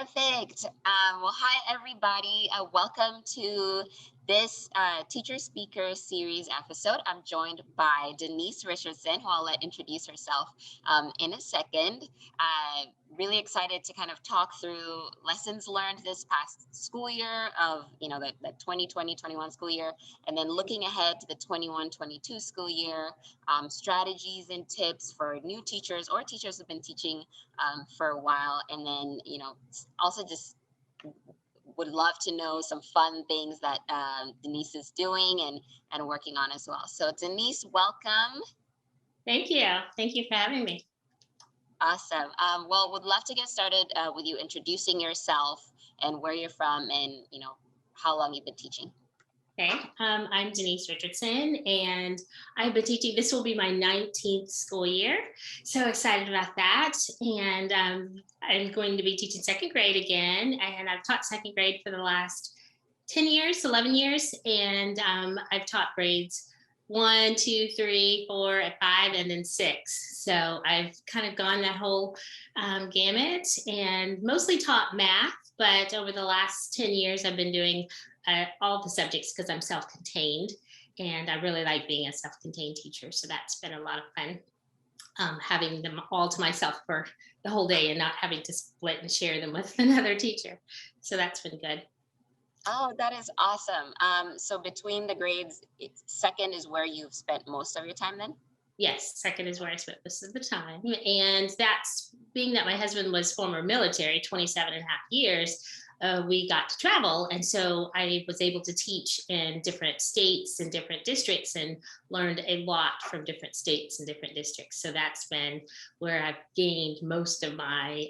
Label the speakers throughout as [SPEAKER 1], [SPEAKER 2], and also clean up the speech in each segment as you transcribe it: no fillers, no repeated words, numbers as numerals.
[SPEAKER 1] Perfect. Well, hi, everybody. Welcome to this teacher speaker series episode. I'm joined by Denise Richardson, who I'll let introduce herself in a second. Really excited to kind of talk through lessons learned this past school year of, the 2020-21 school year, and then looking ahead to the 21-22 school year, strategies and tips for new teachers or teachers who've been teaching for a while. And then, also just would love to know some fun things that Denise is doing and working on as well. So Denise, welcome.
[SPEAKER 2] Thank you. Thank you for having me.
[SPEAKER 1] Awesome. Well, would love to get started with you introducing yourself and where you're from and, how long you've been teaching.
[SPEAKER 2] Okay. I'm Denise Richardson, and I've been teaching. This will be my 19th school year. So excited about that. And I'm going to be teaching second grade again. And I've taught second grade for the last 10 years, 11 years. And I've taught grades 1, 2, 3, 4, and 5, and then 6. So I've kind of gone that whole gamut and mostly taught math. But over the last 10 years, I've been doing all the subjects because I'm self-contained, and I really like being a self-contained teacher. So that's been a lot of fun, having them all to myself for the whole day and not having to split and share them with another teacher. So that's been good.
[SPEAKER 1] Oh, that is awesome. So between the grades, second is where you've spent most of your time then?
[SPEAKER 2] Yes, second is where I spent most of the time. And that's being that my husband was former military, 27 and a half years, we got to travel. And so I was able to teach in different states and different districts and learned a lot from different states and different districts. So that's been where I've gained most of my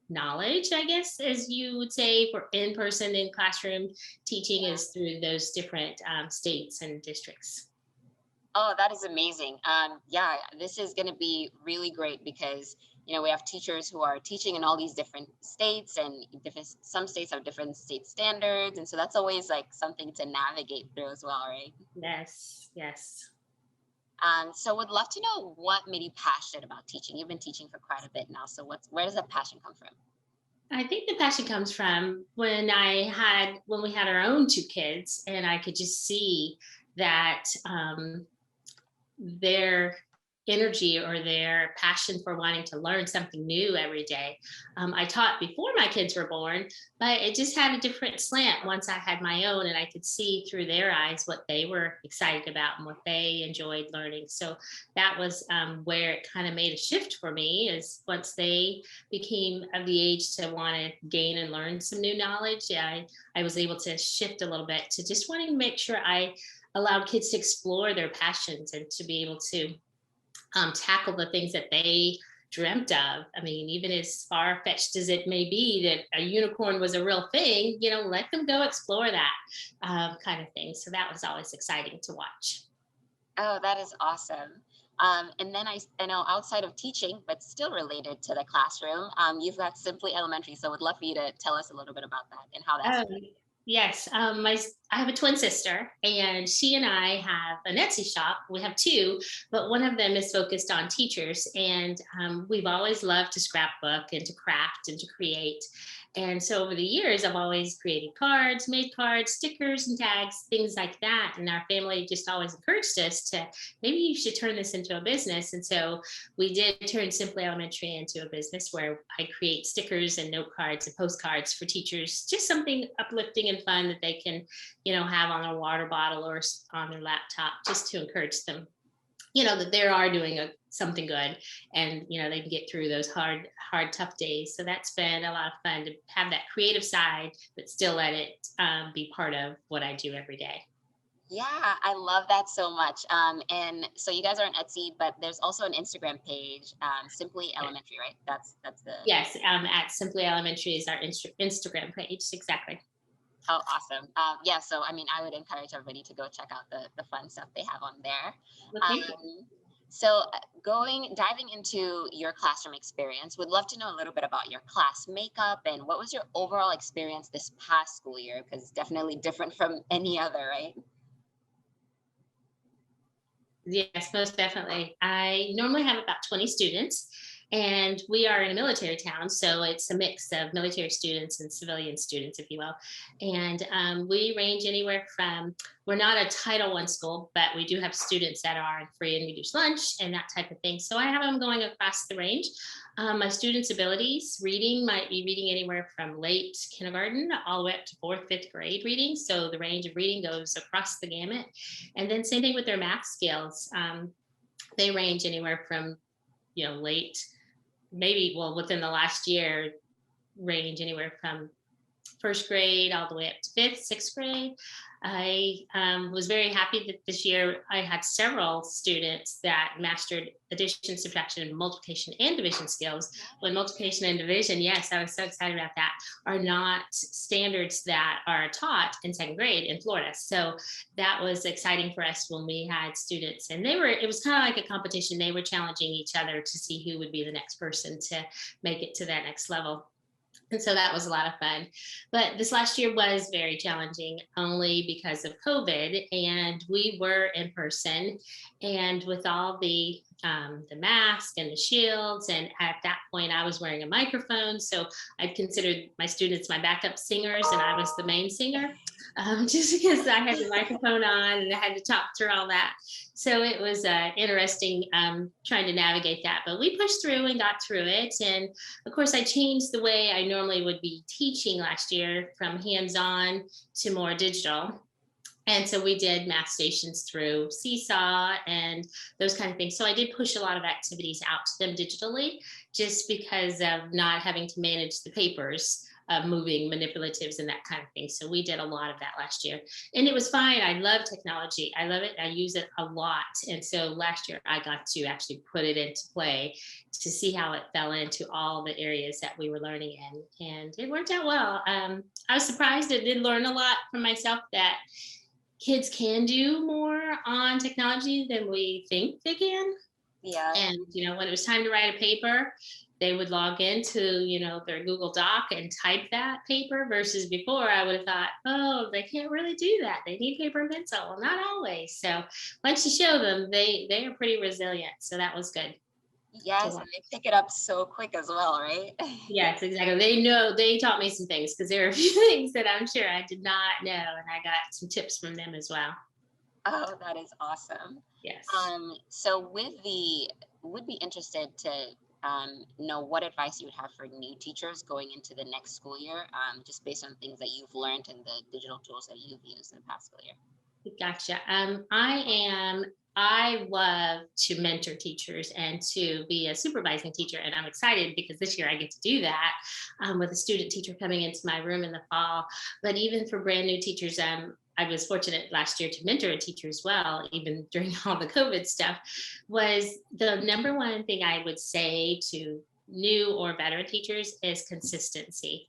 [SPEAKER 2] knowledge, I guess, as you would say, for in person in classroom teaching is through those different states and districts.
[SPEAKER 1] Oh, that is amazing. Yeah, this is going to be really great because, we have teachers who are teaching in all these different states and some states have different state standards. And so that's always like something to navigate through as well, right?
[SPEAKER 2] Yes, yes.
[SPEAKER 1] So would love to know what made you passionate about teaching. You've been teaching for quite a bit now. So where does that passion come from?
[SPEAKER 2] I think the passion comes from when we had our own 2 kids, and I could just see that their energy or their passion for wanting to learn something new every day. I taught before my kids were born, but it just had a different slant once I had my own, and I could see through their eyes what they were excited about and what they enjoyed learning. So that was where it kind of made a shift for me, is once they became of the age to want to gain and learn some new knowledge, I was able to shift a little bit to just wanting to make sure I allowed kids to explore their passions and to be able to tackle the things that they dreamt of. I mean, even as far-fetched as it may be that a unicorn was a real thing, let them go explore that kind of thing. So that was always exciting to watch.
[SPEAKER 1] Oh, that is awesome. And then I know outside of teaching, but still related to the classroom, you've got Simply Elementary. So I would love for you to tell us a little bit about that and how that's.
[SPEAKER 2] Um, yes, I have a twin sister, and she and I have an Etsy shop. We have two, but one of them is focused on teachers, and we've always loved to scrapbook and to craft and to create. And so over the years, I've always created cards, made cards, stickers and tags, things like that. And our family just always encouraged us to, maybe you should turn this into a business. And so we did turn Simply Elementary into a business where I create stickers and note cards and postcards for teachers, just something uplifting and fun that they can, have on their water bottle or on their laptop, just to encourage them, that they are doing something good, and they can get through those hard, tough days. So that's been a lot of fun to have that creative side, but still let it be part of what I do every day.
[SPEAKER 1] Yeah, I love that so much. And so you guys are on Etsy, but there's also an Instagram page, Simply Elementary, right? That's the.
[SPEAKER 2] Yes, at Simply Elementary is our Instagram page. Exactly.
[SPEAKER 1] Oh, awesome. Yeah, so I mean, I would encourage everybody to go check out the fun stuff they have on there.
[SPEAKER 2] Well, thank you.
[SPEAKER 1] So diving into your classroom experience, would love to know a little bit about your class makeup and what was your overall experience this past school year, because it's definitely different from any other, right?
[SPEAKER 2] Yes, most definitely. I normally have about 20 students, And we are in a military town, so it's a mix of military students and civilian students, if you will. And we range anywhere from, we're not a Title I school, but we do have students that are free and reduced lunch and that type of thing. So I have them going across the range. My students' abilities, reading might be reading anywhere from late kindergarten all the way up to fourth, fifth grade reading. So the range of reading goes across the gamut. And then same thing with their math skills. They range anywhere from, late, maybe, well, within the last year, range anywhere from first grade all the way up to fifth, sixth grade. I was very happy that this year I had several students that mastered addition, subtraction, multiplication, and division skills. When multiplication and division, yes, I was so excited about that, are not standards that are taught in second grade in Florida. So that was exciting for us when we had students, and it was kind of like a competition. They were challenging each other to see who would be the next person to make it to that next level. And so that was a lot of fun. But this last year was very challenging only because of COVID, and we were in person, and with all the mask and the shields. And at that point, I was wearing a microphone. So I considered my students my backup singers, and I was the main singer, just because I had the microphone on and I had to talk through all that. So it was interesting trying to navigate that. But we pushed through and got through it. And of course, I changed the way I normally would be teaching last year from hands-on to more digital. And so we did math stations through Seesaw and those kind of things. So I did push a lot of activities out to them digitally, just because of not having to manage the papers, moving manipulatives and that kind of thing. So we did a lot of that last year, and it was fine. I love technology. I love it. I use it a lot. And so last year I got to actually put it into play to see how it fell into all the areas that we were learning in. And it worked out well. I was surprised. I did learn a lot from myself that kids can do more on technology than we think they can.
[SPEAKER 1] Yeah.
[SPEAKER 2] And, when it was time to write a paper, they would log into, their Google Doc and type that paper, versus before I would have thought, oh, they can't really do that. They need paper and pencil. Well, not always. So once you show them, they are pretty resilient. So that was good.
[SPEAKER 1] Yes, and they pick it up so quick as well, right?
[SPEAKER 2] Yes, exactly. They taught me some things, because there are a few things that I'm sure I did not know, and I got some tips from them as well.
[SPEAKER 1] Oh, that is awesome.
[SPEAKER 2] Yes.
[SPEAKER 1] So would be interested to know what advice you would have for new teachers going into the next school year, just based on things that you've learned and the digital tools that you've used in the past school year.
[SPEAKER 2] Gotcha. I love to mentor teachers and to be a supervising teacher. And I'm excited because this year I get to do that with a student teacher coming into my room in the fall. But even for brand new teachers, I was fortunate last year to mentor a teacher as well, even during all the COVID stuff. Was the number one thing I would say to new or veteran teachers is consistency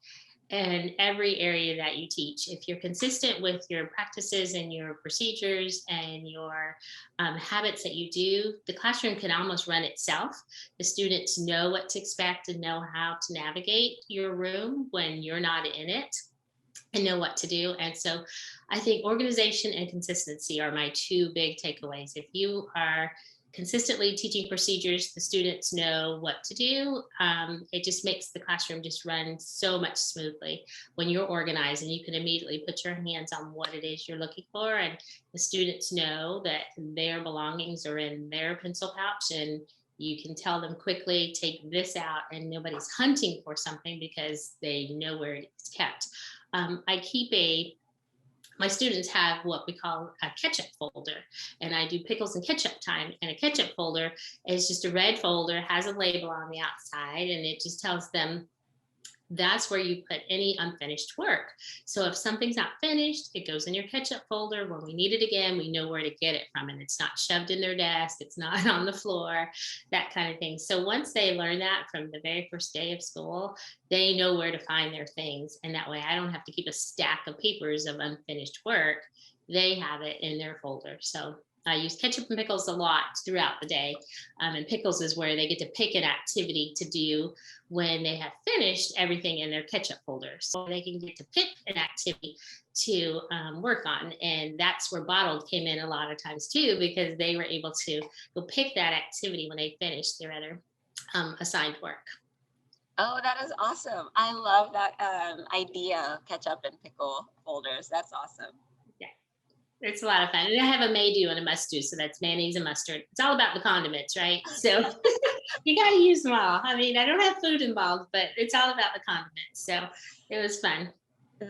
[SPEAKER 2] in every area that you teach. If you're consistent with your practices and your procedures and your habits that you do, the classroom can almost run itself. The students know what to expect and know how to navigate your room when you're not in it, and know what to do. And so I think organization and consistency are my two big takeaways. If you are consistently teaching procedures, the students know what to do. It just makes the classroom just run so much smoothly when you're organized, and you can immediately put your hands on what it is you're looking for. And the students know that their belongings are in their pencil pouch, and you can tell them quickly, take this out, and nobody's hunting for something because they know where it's kept. My students have what we call a ketchup folder, and I do pickles and ketchup time. And a ketchup folder is just a red folder, has a label on the outside, and it just tells them that's where you put any unfinished work. So if something's not finished, it goes in your ketchup folder. When we need it again, we know where to get it from, and it's not shoved in their desk, it's not on the floor, that kind of thing. So once they learn that from the very first day of school, they know where to find their things. And that way I don't have to keep a stack of papers of unfinished work. They have it in their folder. So I use ketchup and pickles a lot throughout the day. And pickles is where they get to pick an activity to do when they have finished everything in their ketchup folder. So they can get to pick an activity to work on. And that's where Boddle came in a lot of times too, because they were able to go pick that activity when they finished their other assigned work.
[SPEAKER 1] Oh, that is awesome. I love that idea of ketchup and pickle folders. That's awesome.
[SPEAKER 2] Yeah, it's a lot of fun. And I have a may do and a must do. So that's mayonnaise and mustard. It's all about the condiments, right? So you got to use them all. I mean, I don't have food involved, but it's all about the condiments. So it was fun.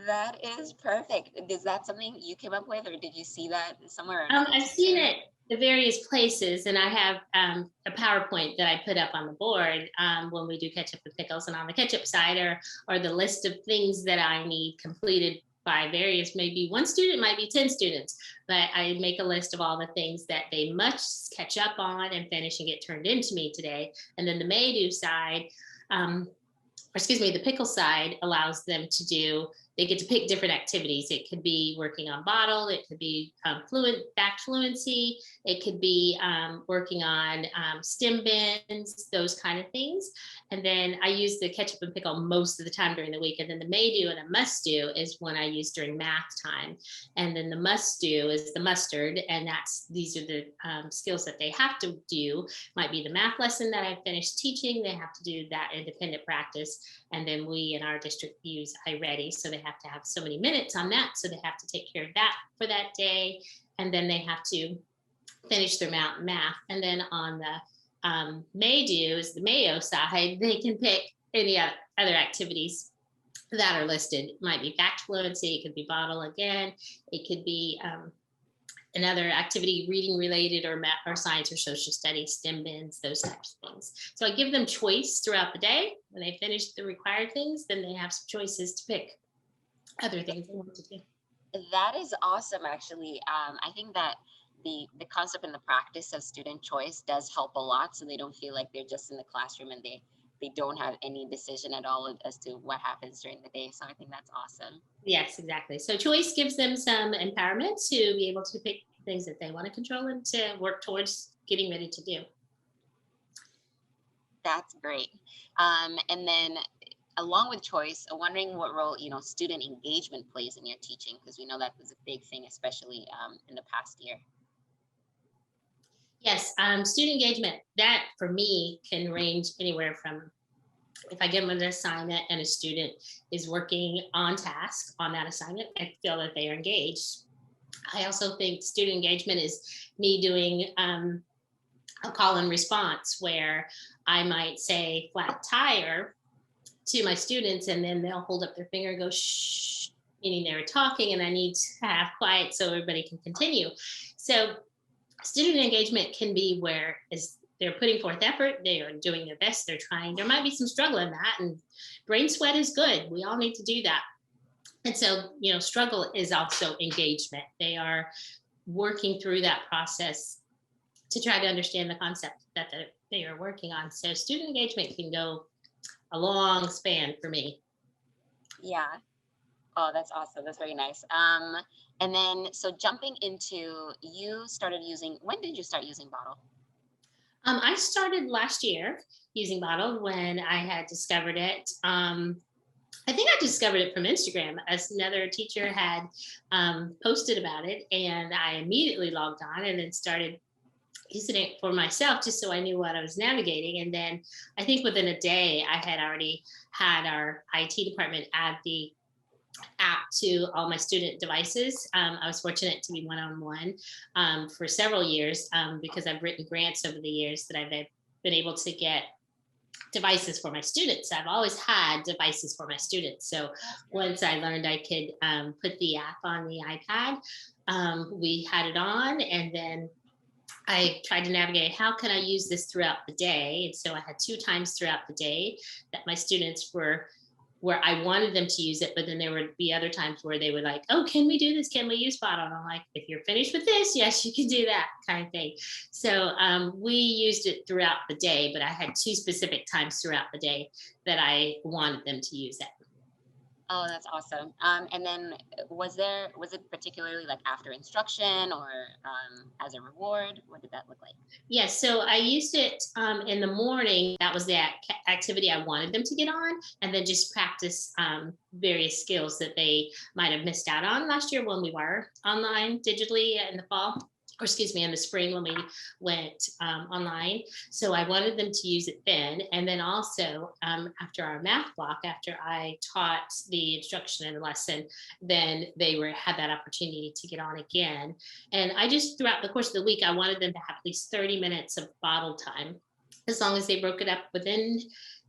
[SPEAKER 1] That is perfect. Is that something you came up with, or did you see that somewhere or another
[SPEAKER 2] I've seen
[SPEAKER 1] teacher?
[SPEAKER 2] it at various places, and I have a PowerPoint that I put up on the board when we do ketchup and pickles. And on the ketchup side are the list of things that I need completed by various, maybe one student, might be 10 students, but I make a list of all the things that they must catch up on and finish and get turned into me today. And then the may do side, um, or excuse me, the pickle side allows them to do, they get to pick different activities. It could be working on Boddle, it could be back fluency, it could be working on stem bends, those kind of things. And then I use the ketchup and pickle most of the time during the week. And then the may do and a must do is when I use during math time. And then the must do is the mustard. And these are the skills that they have to do. Might be the math lesson that I finished teaching. They have to do that independent practice. And then we in our district use iReady. So they have to have so many minutes on that. So they have to take care of that for that day. And then they have to finish their math. And then on the may do is the mayo side, they can pick any other activities that are listed. It might be fact fluency, it could be Boddle again, it could be another activity reading related or math or science or social studies, STEM bins, those types of things. So I give them choice throughout the day. When they finish the required things, then they have some choices to pick other things they want to do.
[SPEAKER 1] That is awesome, actually. I think that the concept and the practice of student choice does help a lot, so they don't feel like they're just in the classroom and they don't have any decision at all as to what happens during the day. So I think that's awesome.
[SPEAKER 2] Yes, exactly. So choice gives them some empowerment to be able to pick things that they want to control and to work towards getting ready to do.
[SPEAKER 1] That's great. And then along with choice, I'm wondering what role student engagement plays in your teaching, because we know that was a big thing, especially in the past year.
[SPEAKER 2] Yes, student engagement, that for me can range anywhere from if I give them an assignment and a student is working on task on that assignment, I feel that they are engaged. I also think student engagement is me doing a call and response where I might say flat tire to my students and then they'll hold up their finger and go shh, meaning they were talking and I need to have quiet so everybody can continue. So student engagement can be where is they're putting forth effort, they are doing their best, they're trying. There might be some struggle in that, and brain sweat is good. We all need to do that. And so, struggle is also engagement. They are working through that process to try to understand the concept that they are working on. So student engagement can go a long span for me.
[SPEAKER 1] Yeah. Oh, that's awesome. That's very nice. And then so jumping into you started using, when did you start using Bottle?
[SPEAKER 2] I started last year using Boddle when I had discovered it. I think I discovered it from Instagram as another teacher had posted about it, and I immediately logged on and then started using it for myself just so I knew what I was navigating. And then I think within a day, I had already had our IT department add the app to all my student devices. I was fortunate to be one-on-one for several years because I've written grants over the years that I've been able to get devices for my students. I've always had devices for my students. So once I learned I could put the app on the iPad, we had it on, and then I tried to navigate how can I use this throughout the day. And so I had 2 times throughout the day that my students were where I wanted them to use it, but then there would be other times where they would like, oh, can we do this? Can we use Boddle? And I'm like, if you're finished with this, yes, you can do that kind of thing. So we used it throughout the day, but I had 2 specific times throughout the day that I wanted them to use it.
[SPEAKER 1] Oh, that's awesome. And then was it particularly like after instruction or as a reward? What did that look like?
[SPEAKER 2] Yes, so I used it in the morning. That was the activity I wanted them to get on, and then just practice various skills that they might have missed out on last year when we were online digitally in the fall. or excuse me, in the spring when we went online. So I wanted them to use it then. And then also after our math block, after I taught the instruction in the lesson, then they had that opportunity to get on again. And I just, throughout the course of the week, I wanted them to have at least 30 minutes of Boddle time, as long as they broke it up within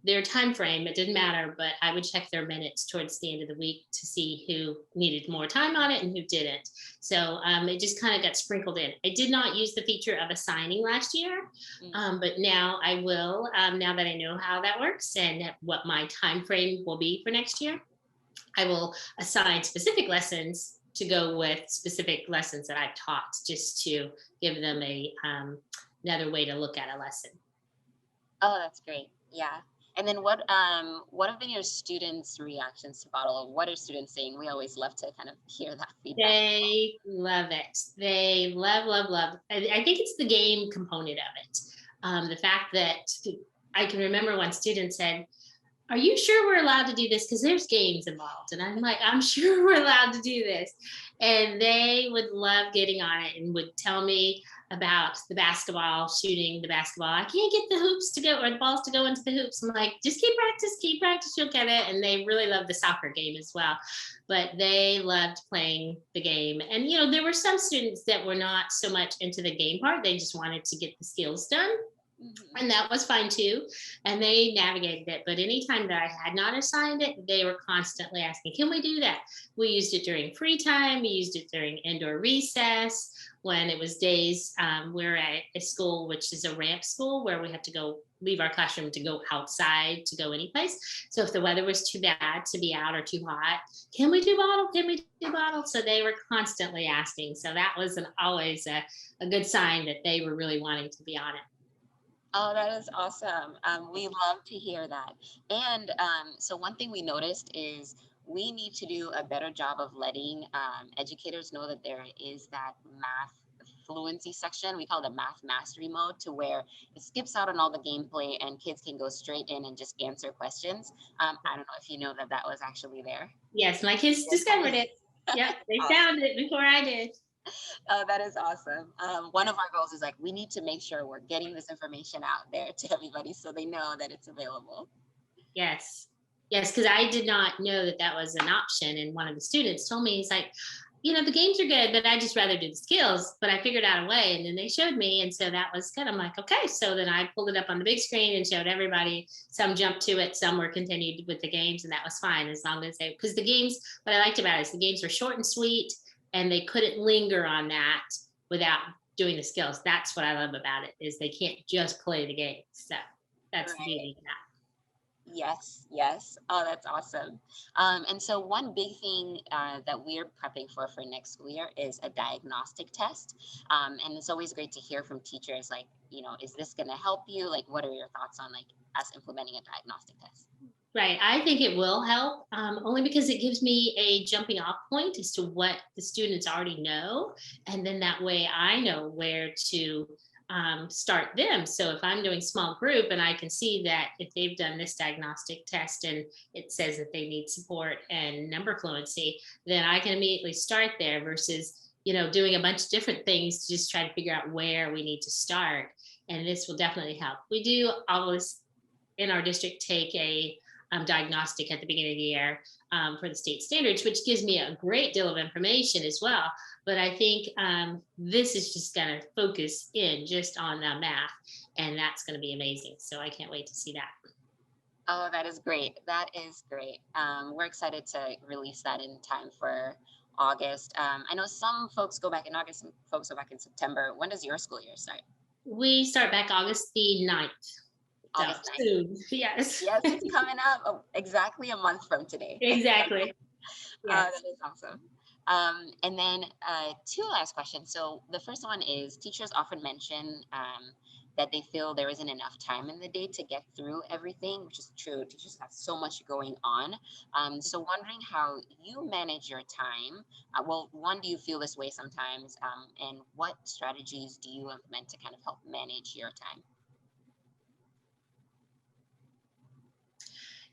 [SPEAKER 2] their time frame. It didn't matter, but I would check their minutes towards the end of the week to see who needed more time on it and who didn't. So it just kind of got sprinkled in. I did not use the feature of assigning last year, but now I will, now that I know how that works and what my time frame will be for next year. I will assign specific lessons to go with specific lessons that I've taught, just to give them another way to look at a lesson.
[SPEAKER 1] Oh, that's great. Yeah. And then what have been your students' reactions to Boddle? What are students saying? We always love to kind of hear that feedback.
[SPEAKER 2] They love it. They love. I think it's the game component of it. The fact that I can remember one student said, "Are you sure we're allowed to do this? Because there's games involved." And I'm like, "I'm sure we're allowed to do this." And they would love getting on it and would tell me about the basketball, shooting the basketball. I can't get the hoops to go, or the balls to go into the hoops. I'm like, just keep practice, you'll get it. And they really love the soccer game as well. But they loved playing the game. And, there were some students that were not so much into the game part. They just wanted to get the skills done. And that was fine too. And they navigated it. But anytime that I had not assigned it, they were constantly asking, can we do that? We used it during free time. We used it during indoor recess. When it was days, we're at a school, which is a ramp school, where we have to leave our classroom to go outside to go any place. So if the weather was too bad to be out or too hot, can we do Boddle? Can we do Boddle? So they were constantly asking. So that was always a good sign that they were really wanting to be on it.
[SPEAKER 1] Oh, that is awesome. We love to hear that. And so one thing we noticed is we need to do a better job of letting educators know that there is that math fluency section. We call it a math mastery mode, to where it skips out on all the gameplay and kids can go straight in and just answer questions. I don't know if you know that was actually there.
[SPEAKER 2] Yes, my kids discovered it. Yep, they found it before I did.
[SPEAKER 1] Oh, that is awesome. One of our goals is we need to make sure we're getting this information out there to everybody so they know that it's available.
[SPEAKER 2] Yes, because I did not know that was an option. And one of the students told me, he's like, the games are good, but I just rather do the skills. But I figured out a way, and then they showed me. And so that was good. I'm like, okay. So then I pulled it up on the big screen and showed everybody. Some jumped to it, some were continued with the games, and that was fine, as long as because the games, what I liked about it is the games were short and sweet, and they couldn't linger on that without doing the skills. That's what I love about it, is they can't just play the game. So that's right. The beauty of that.
[SPEAKER 1] Yes. Oh, that's awesome. And so one big thing that we're prepping for next school year is a diagnostic test. And it's always great to hear from teachers, is this going to help you? What are your thoughts on us implementing a diagnostic test?
[SPEAKER 2] Right. I think it will help, only because it gives me a jumping off point as to what the students already know. And then that way I know where to start them. So if I'm doing small group and I can see that if they've done this diagnostic test and it says that they need support and number fluency, then I can immediately start there versus, doing a bunch of different things to just try to figure out where we need to start. And this will definitely help. We do always in our district take a diagnostic at the beginning of the year for the state standards, which gives me a great deal of information as well. But I think this is just going to focus in just on math, and that's going to be amazing. So I can't wait to see that.
[SPEAKER 1] Oh, that is great. We're excited to release that in time for August. I know some folks go back in August, some folks go back in September. When does your school year start?
[SPEAKER 2] We start back August the 9th.
[SPEAKER 1] August 9th.
[SPEAKER 2] Soon. Yes.
[SPEAKER 1] Yes, it's coming up exactly a month from today.
[SPEAKER 2] Exactly.
[SPEAKER 1] Yes. That is awesome. And then two last questions. So the first one is, teachers often mention that they feel there isn't enough time in the day to get through everything, which is true. Teachers have so much going on. So wondering how you manage your time. Well, one, do you feel this way sometimes? And what strategies do you implement to kind of help manage your time?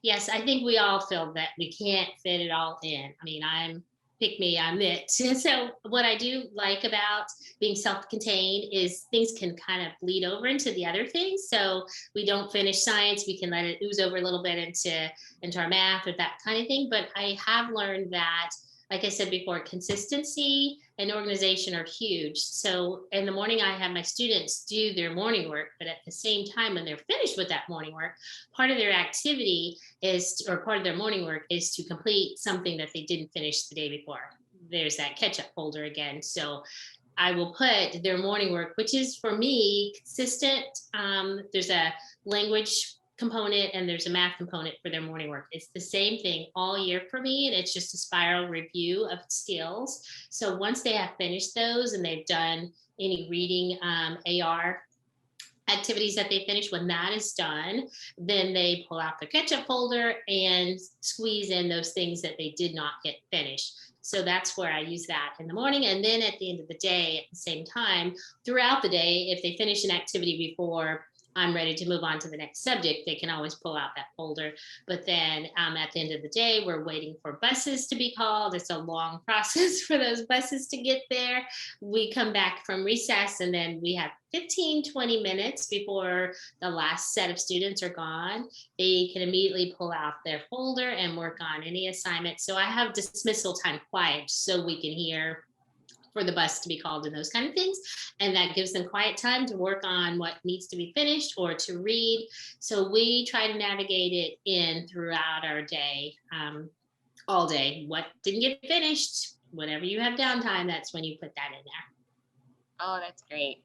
[SPEAKER 2] Yes, I think we all feel that we can't fit it all in. I mean, I'm pick me, I'm it. So what I do like about being self-contained is things can kind of bleed over into the other things. So we don't finish science, we can let it ooze over a little bit into our math or that kind of thing. But I have learned that, like I said before, consistency and organization are huge. So in the morning, I have my students do their morning work, but at the same time, when they're finished with that morning work, part of their activity or part of their morning work is to complete something that they didn't finish the day before. There's that catch up folder again. So I will put their morning work, which is for me consistent. There's a language component and there's a math component for their morning work. It's the same thing all year for me, and it's just a spiral review of skills. So once they have finished those and they've done any reading, AR activities that they finish, when that is done, then they pull out their catch-up folder and squeeze in those things that they did not get finished. So that's where I use that in the morning. And then at the end of the day, at the same time, throughout the day, if they finish an activity before I'm ready to move on to the next subject, they can always pull out that folder. But then at the end of the day, we're waiting for buses to be called. It's a long process for those buses to get there. We come back from recess and then we have 15-20 minutes before the last set of students are gone. They can immediately pull out their folder and work on any assignment. So I have dismissal time quiet so we can hear for the bus to be called and those kind of things. And that gives them quiet time to work on what needs to be finished or to read. So we try to navigate it in throughout our day, all day. What didn't get finished, whenever you have downtime, that's when you put that in there.
[SPEAKER 1] Oh, that's great.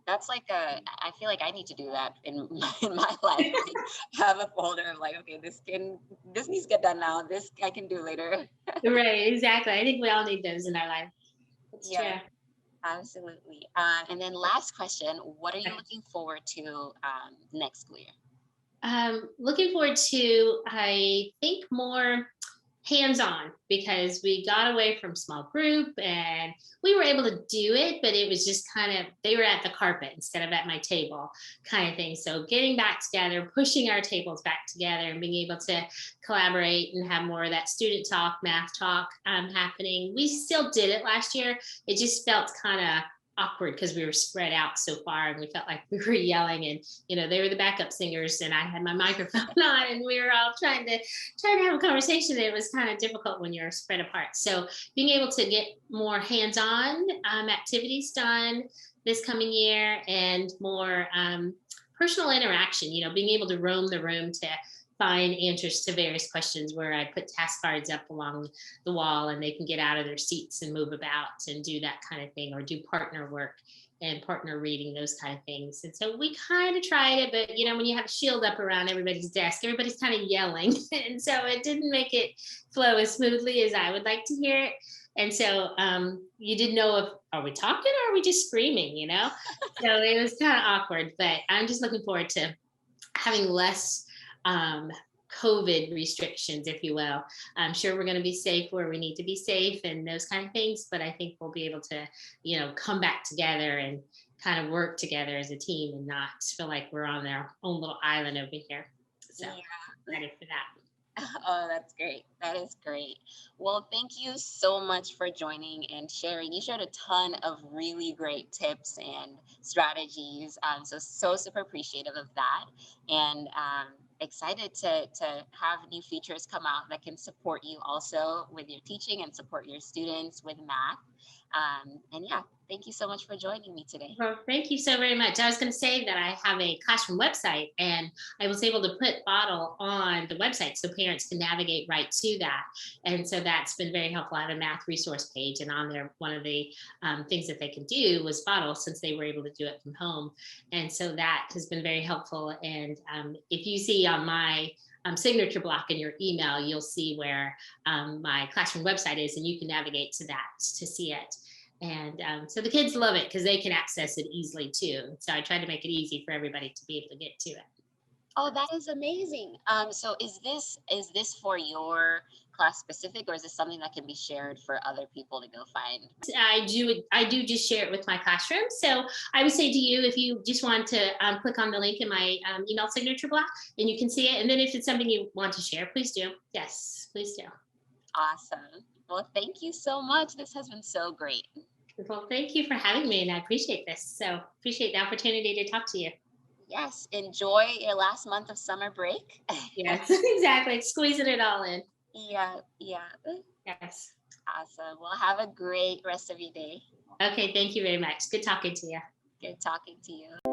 [SPEAKER 1] That's like I feel like I need to do that in my life. Like, have a folder of like, okay, this needs to get done now. This I can do later.
[SPEAKER 2] Right, exactly. I think we all need those in our life. That's true.
[SPEAKER 1] Yeah, absolutely. And then last question, what are you looking forward to next school year?
[SPEAKER 2] Looking forward to, I think, more hands-on, because we got away from small group and we were able to do it, but it was just kind of, they were at the carpet instead of at my table kind of thing. So getting back together, pushing our tables back together and being able to collaborate and have more of that student talk, math talk happening. We still did it last year. It just felt kind of awkward because we were spread out so far and we felt like we were yelling, and they were the backup singers and I had my microphone on and we were all trying to have a conversation. It was kind of difficult when you're spread apart. So being able to get more hands-on activities done this coming year and more personal interaction, being able to roam the room to find answers to various questions, where I put task cards up along the wall and they can get out of their seats and move about and do that kind of thing, or do partner work and partner reading, those kind of things. And so we kind of tried it, but when you have a shield up around everybody's desk, everybody's kind of yelling. And so it didn't make it flow as smoothly as I would like to hear it. And so you didn't know if, are we talking or are we just screaming, So it was kind of awkward, but I'm just looking forward to having less COVID restrictions, if you will. I'm sure we're going to be safe where we need to be safe and those kind of things, but I think we'll be able to, come back together and kind of work together as a team and not feel like we're on our own little island over here. So ready for that.
[SPEAKER 1] Oh, that's great. That is great. Well, thank you so much for joining and sharing. You shared a ton of really great tips and strategies. So super appreciative of that. And excited to have new features come out that can support you also with your teaching and support your students with math. And yeah, thank you so much for joining me today.
[SPEAKER 2] Well, thank you so very much. I was going to say that I have a classroom website and I was able to put Boddle on the website so parents can navigate right to that. And so that's been very helpful. I have a math resource page, and on there, one of the things that they can do was Boddle, since they were able to do it from home. And so that has been very helpful. And if you see on my signature block in your email, you'll see where my classroom website is, and you can navigate to that to see it. And so the kids love it because they can access it easily too. So I tried to make it easy for everybody to be able to get to it.
[SPEAKER 1] Oh, that is amazing. So is this for your class specific, or is this something that can be shared for other people to go find?
[SPEAKER 2] I do just share it with my classroom. So I would say to you, if you just want to click on the link in my email signature block, and you can see it. And then if it's something you want to share, please do. Yes, please do.
[SPEAKER 1] Awesome. Well, thank you so much. This has been so great.
[SPEAKER 2] Well, thank you for having me, and I appreciate this. So appreciate the opportunity to talk to you.
[SPEAKER 1] Yes, enjoy your last month of summer break.
[SPEAKER 2] Yes, exactly. Squeezing it all in.
[SPEAKER 1] Yeah, yeah.
[SPEAKER 2] Yes.
[SPEAKER 1] Awesome. Well, have a great rest of your day.
[SPEAKER 2] Okay, thank you very much. Good talking to you.
[SPEAKER 1] Good talking to you.